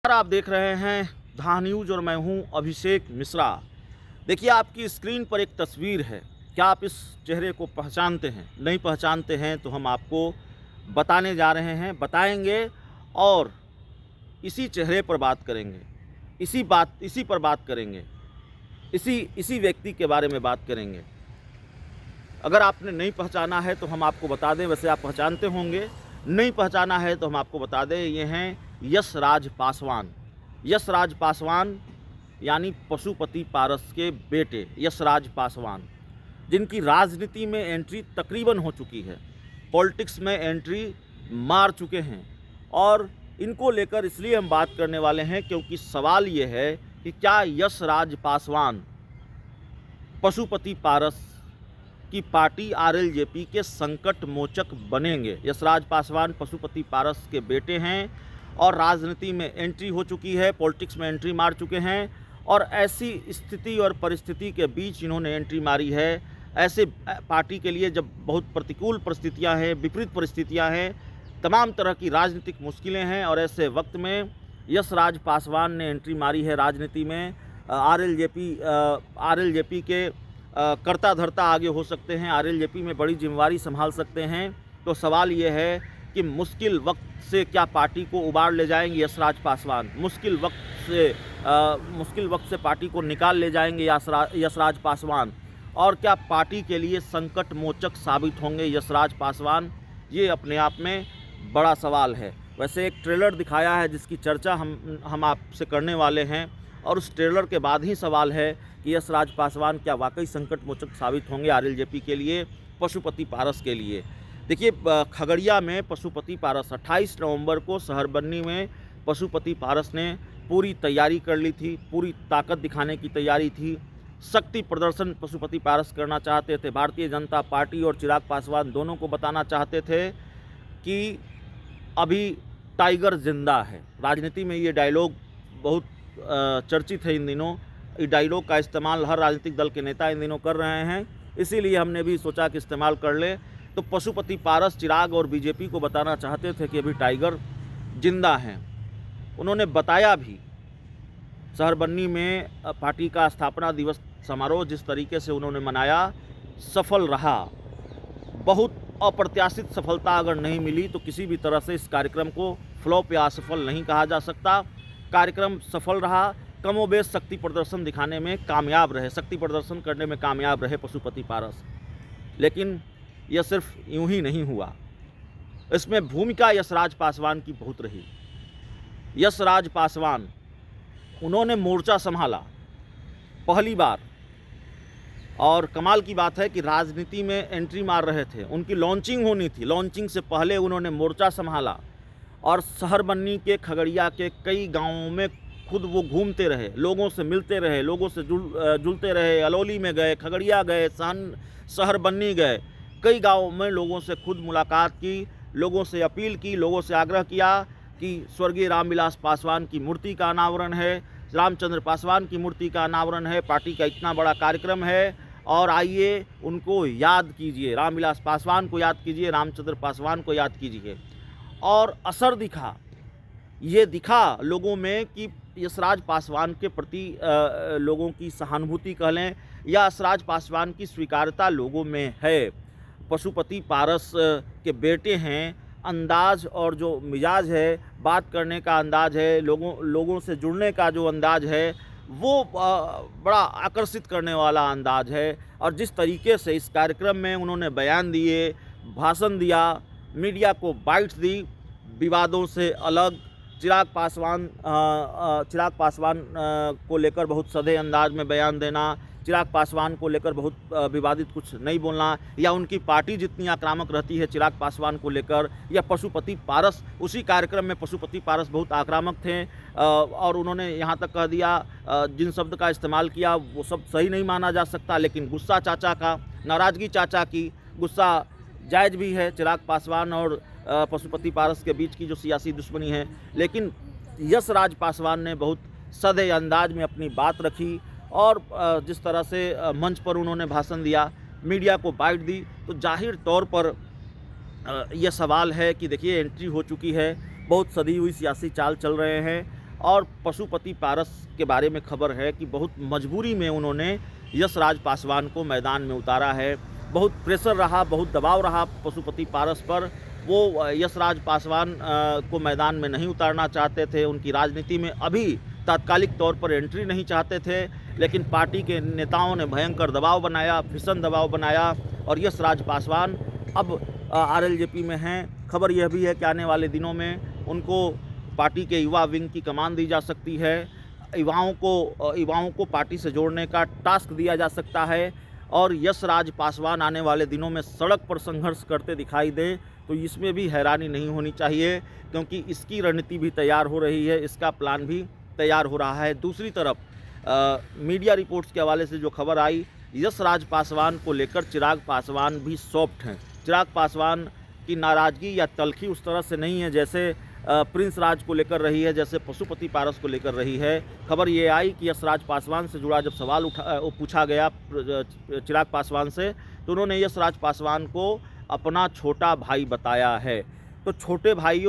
आप देख रहे हैं धा न्यूज़ और मैं हूं अभिषेक मिश्रा। देखिए, आपकी स्क्रीन पर एक तस्वीर है। क्या आप इस चेहरे को पहचानते हैं? नहीं पहचानते हैं तो हम आपको बताने जा रहे हैं, बताएंगे और इसी चेहरे पर बात करेंगे, इसी पर बात करेंगे, इसी व्यक्ति के बारे में बात करेंगे। अगर आपने नहीं पहचाना है तो हम आपको बता दें, वैसे आप पहचानते होंगे। नहीं पहचाना है तो हम आपको बता दें, ये हैं यशराज पासवान। यशराज पासवान यानी पशुपति पारस के बेटे यशराज पासवान, जिनकी राजनीति में एंट्री तकरीबन हो चुकी है, पॉलिटिक्स में एंट्री मार चुके हैं। और इनको लेकर इसलिए हम बात करने वाले हैं क्योंकि सवाल ये है कि क्या यशराज पासवान पशुपति पारस की पार्टी आरएलजेपी के संकट मोचक बनेंगे। यशराज पासवान पशुपति पारस के बेटे हैं और राजनीति में एंट्री हो चुकी है, पॉलिटिक्स में एंट्री मार चुके हैं। और ऐसी स्थिति और परिस्थिति के बीच इन्होंने एंट्री मारी है। ऐसे पार्टी के लिए जब बहुत प्रतिकूल परिस्थितियां हैं, विपरीत परिस्थितियां हैं, तमाम तरह की राजनीतिक मुश्किलें हैं, और ऐसे वक्त में यशराज पासवान ने एंट्री मारी है राजनीति में। आरएलजेपी के कर्ता धर्ता आगे हो सकते हैं, आरएलजेपी में बड़ी जिम्मेवारी संभाल सकते हैं। तो सवाल ये है कि मुश्किल वक्त से क्या पार्टी को उबार ले जाएंगे यशराज पासवान? मुश्किल वक्त से पार्टी को निकाल ले जाएंगे यशराज पासवान? और क्या पार्टी के लिए संकट मोचक साबित होंगे यशराज पासवान? ये अपने आप में बड़ा सवाल है। वैसे एक ट्रेलर दिखाया है जिसकी चर्चा हम आपसे करने वाले हैं, और उस ट्रेलर के बाद ही सवाल है कि यशराज पासवान क्या वाकई संकट मोचक साबित होंगे आरएलजेपी के लिए, पशुपति पारस के लिए। देखिए, खगड़िया में पशुपति पारस 28 नवंबर को शहरबन्नी में पशुपति पारस ने पूरी तैयारी कर ली थी, पूरी ताकत दिखाने की तैयारी थी। शक्ति प्रदर्शन पशुपति पारस करना चाहते थे। भारतीय जनता पार्टी और चिराग पासवान दोनों को बताना चाहते थे कि अभी टाइगर जिंदा है। राजनीति में ये डायलॉग बहुत चर्चित है इन दिनों। इस डायलॉग का इस्तेमाल हर राजनीतिक दल के नेता इन दिनों कर रहे हैं, इसीलिए हमने भी सोचा कि इस्तेमाल कर ले। तो पशुपति पारस चिराग और बीजेपी को बताना चाहते थे कि अभी टाइगर जिंदा हैं। उन्होंने बताया भी। शहरबन्नी में पार्टी का स्थापना दिवस समारोह जिस तरीके से उन्होंने मनाया, सफल रहा। बहुत अप्रत्याशित सफलता अगर नहीं मिली तो किसी भी तरह से इस कार्यक्रम को फ्लॉप या असफल नहीं कहा जा सकता। कार्यक्रम सफल रहा, कमोबेश शक्ति प्रदर्शन दिखाने में कामयाब रहे, शक्ति प्रदर्शन करने में कामयाब रहे पशुपति पारस। लेकिन यह सिर्फ यूं ही नहीं हुआ, इसमें भूमिका यशराज पासवान की बहुत रही। यशराज पासवान, उन्होंने मोर्चा संभाला पहली बार, और कमाल की बात है कि राजनीति में एंट्री मार रहे थे, उनकी लॉन्चिंग होनी थी। लॉन्चिंग से पहले उन्होंने मोर्चा संभाला और शहरबन्नी के, खगड़िया के कई गांवों में खुद वो घूमते रहे, लोगों से मिलते रहे, लोगों से जुलते रहे। अलौली में गए, खगड़िया गए, शहरबन्नी गए, कई गांवों में लोगों से खुद मुलाकात की, लोगों से अपील की, लोगों से आग्रह किया कि स्वर्गीय रामविलास पासवान की मूर्ति का अनावरण है, रामचंद्र पासवान की मूर्ति का अनावरण है, पार्टी का इतना बड़ा कार्यक्रम है, और आइए उनको याद कीजिए, रामविलास पासवान को याद कीजिए, रामचंद्र पासवान को याद कीजिए। और असर दिखा, ये दिखा लोगों में कि यशराज पासवान के प्रति लोगों की सहानुभूति कह लें, या यशराज पासवान की स्वीकार्यता लोगों में है। पशुपति पारस के बेटे हैं, अंदाज और जो मिजाज है, बात करने का अंदाज है, लोगों से जुड़ने का जो अंदाज है, वो बड़ा आकर्षित करने वाला अंदाज है। और जिस तरीके से इस कार्यक्रम में उन्होंने बयान दिए, भाषण दिया, मीडिया को बाइट्स दी, विवादों से अलग, चिराग पासवान को लेकर बहुत सधे अंदाज में बयान देना, चिराग पासवान को लेकर बहुत विवादित कुछ नहीं बोलना, या उनकी पार्टी जितनी आक्रामक रहती है चिराग पासवान को लेकर, या पशुपति पारस, उसी कार्यक्रम में पशुपति पारस बहुत आक्रामक थे। और उन्होंने यहाँ तक कह दिया, जिन शब्द का इस्तेमाल किया वो सब सही नहीं माना जा सकता, लेकिन गुस्सा चाचा का, नाराज़गी चाचा की, गुस्सा जायज़ भी है। चिराग पासवान और पशुपति पारस के बीच की जो सियासी दुश्मनी है, लेकिन यशराज पासवान ने बहुत सधे अंदाज में अपनी बात रखी, और जिस तरह से मंच पर उन्होंने भाषण दिया, मीडिया को बाइट दी, तो जाहिर तौर पर यह सवाल है कि देखिए एंट्री हो चुकी है, बहुत सधी हुई सियासी चाल चल रहे हैं और पशुपति पारस के बारे में खबर है कि बहुत मजबूरी में उन्होंने यशराज पासवान को मैदान में उतारा है। बहुत प्रेशर रहा, बहुत दबाव रहा पशुपति पारस पर। वो यशराज पासवान को मैदान में नहीं उतारना चाहते थे, उनकी राजनीति में अभी तात्कालिक तौर पर एंट्री नहीं चाहते थे, लेकिन पार्टी के नेताओं ने भयंकर दबाव बनाया, भीषण दबाव बनाया और यशराज पासवान अब आरएलजेपी में हैं। खबर यह भी है कि आने वाले दिनों में उनको पार्टी के युवा विंग की कमान दी जा सकती है। युवाओं को पार्टी से जोड़ने का टास्क दिया जा सकता है और यशराज पासवान आने वाले दिनों में सड़क पर संघर्ष करते दिखाई दें तो इसमें भी हैरानी नहीं होनी चाहिए, क्योंकि इसकी रणनीति भी तैयार हो रही है, इसका प्लान भी तैयार हो रहा है। दूसरी तरफ मीडिया रिपोर्ट्स के हवाले से जो खबर आई, यशराज पासवान को लेकर चिराग पासवान भी सॉफ्ट हैं। चिराग पासवान की नाराज़गी या तलखी उस तरह से नहीं है जैसे प्रिंस राज को लेकर रही है, जैसे पशुपति पारस को लेकर रही है। खबर ये आई कि यशराज पासवान से जुड़ा जब सवाल पूछा गया चिराग पासवान से, तो उन्होंने यशराज पासवान को अपना छोटा भाई बताया है। तो छोटे भाई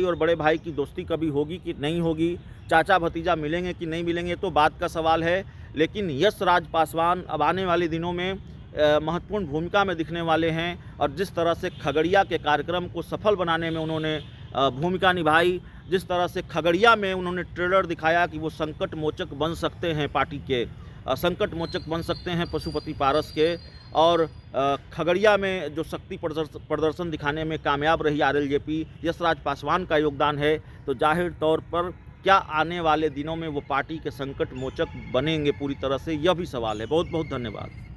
और बड़े भाई की दोस्ती कभी होगी कि नहीं होगी, चाचा भतीजा मिलेंगे कि नहीं मिलेंगे, तो बात का सवाल है। लेकिन यशराज पासवान अब आने वाले दिनों में महत्वपूर्ण भूमिका में दिखने वाले हैं और जिस तरह से खगड़िया के कार्यक्रम को सफल बनाने में उन्होंने भूमिका निभाई, जिस तरह से खगड़िया में उन्होंने ट्रेलर दिखाया कि वो संकट मोचक बन सकते हैं, पार्टी के संकट मोचक बन सकते हैं पशुपति पारस के, और खगड़िया में जो शक्ति प्रदर्शन दिखाने में कामयाब रही आरएलजेपी, यशराज पासवान का योगदान है। तो जाहिर तौर पर क्या आने वाले दिनों में वो पार्टी के संकट मोचक बनेंगे पूरी तरह से, यह भी सवाल है। बहुत बहुत धन्यवाद।